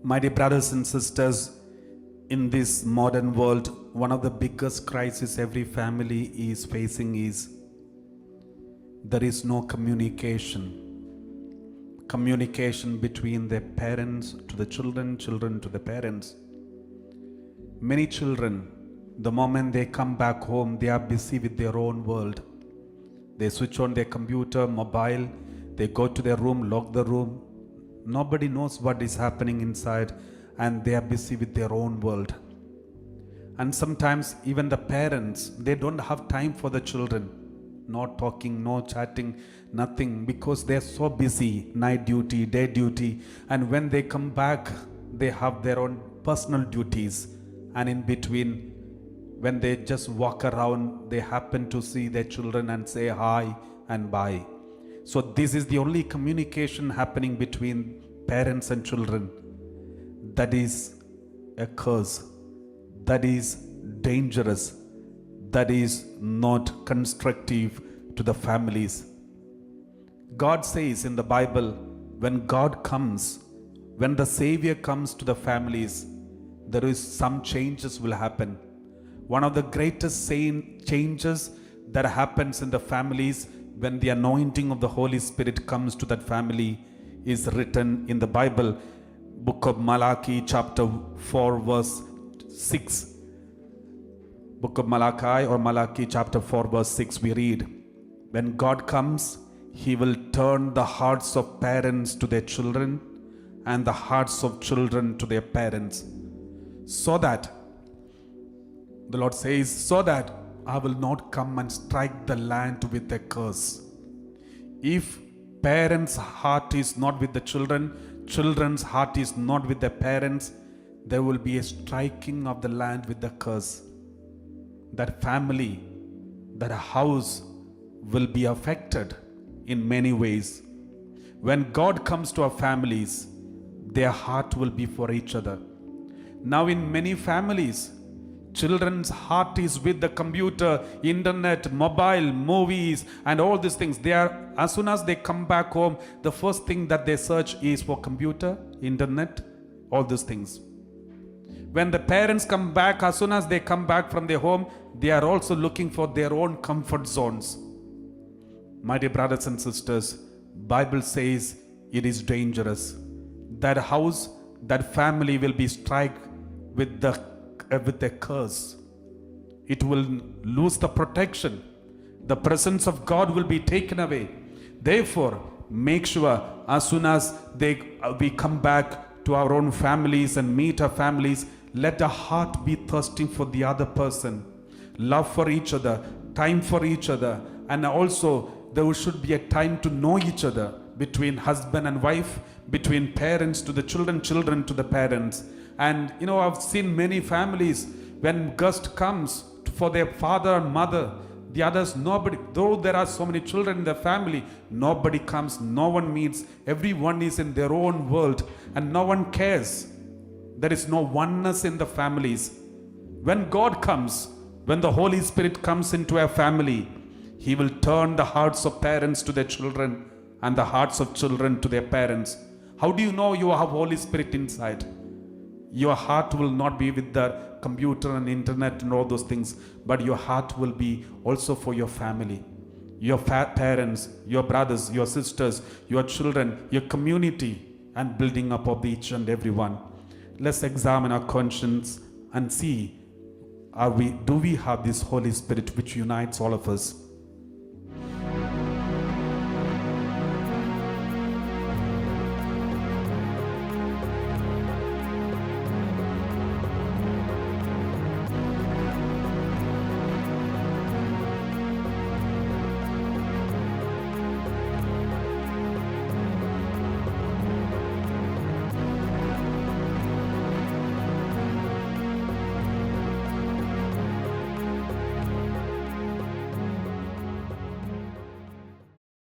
My dear brothers and sisters, in this modern world, one of the biggest crises every family is facing is there is no communication. Communication between the parents to the children, children to the parents. Many children, the moment they come back home, they are busy with their own world. They switch on their computer, mobile, they go to their room, lock the room. Nobody knows what is happening inside, and they are busy with their own world. And sometimes even the parents, they don't have time for the children. No talking, no chatting, nothing, because they are so busy, night duty, day duty. And when they come back, they have their own personal duties. And in between, when they just walk around, they happen to see their children and say hi and bye. So this is the only communication happening between parents and children. That is a curse. That is dangerous. That is not constructive to the families. God says in the Bible, when God comes, when the Savior comes to the families, there is some changes will happen. One of the greatest changes that happens in the families when the anointing of the Holy Spirit comes to that family is written in the Bible, book of Malachi chapter 4 verse 6. Book of Malachi or Malachi chapter 4 verse 6 we read, when God comes, He will turn the hearts of parents to their children and the hearts of children to their parents. So that, the Lord says, so that I will not come and strike the land with a curse. If parents' heart is not with the children, children's heart is not with the parents, there will be a striking of the land with the curse. That family, that house will be affected in many ways. When God comes to our families, their heart will be for each other. Now in many families, children's heart is with the computer, internet, mobile, movies, and all these things. They are, as soon as they come back home, the first thing that they search is for computer, internet, all these things. When the parents come back, as soon as they come back from their home, they are also looking for their own comfort zones. My dear brothers and sisters, Bible says it is dangerous. That house, that family will be struck with a curse. It will lose the protection. The presence of God will be taken away. Therefore, make sure as soon as we come back to our own families and meet our families, let our heart be thirsting for the other person. Love for each other, time for each other, and also there should be a time to know each other between husband and wife, between parents to the children, children to the parents. And you know, I've seen many families, when guest comes for their father and mother, the others, nobody, though there are so many children in the family, nobody comes, no one meets, everyone is in their own world and no one cares. There is no oneness in the families. When God comes, when the Holy Spirit comes into a family, He will turn the hearts of parents to their children and the hearts of children to their parents. How do you know you have Holy Spirit inside? Your heart will not be with the computer and internet and all those things, but your heart will be also for your family, your parents, your brothers, your sisters, your children, your community, and building up of each and every one. Let's examine our conscience and see, do we have this Holy Spirit which unites all of us?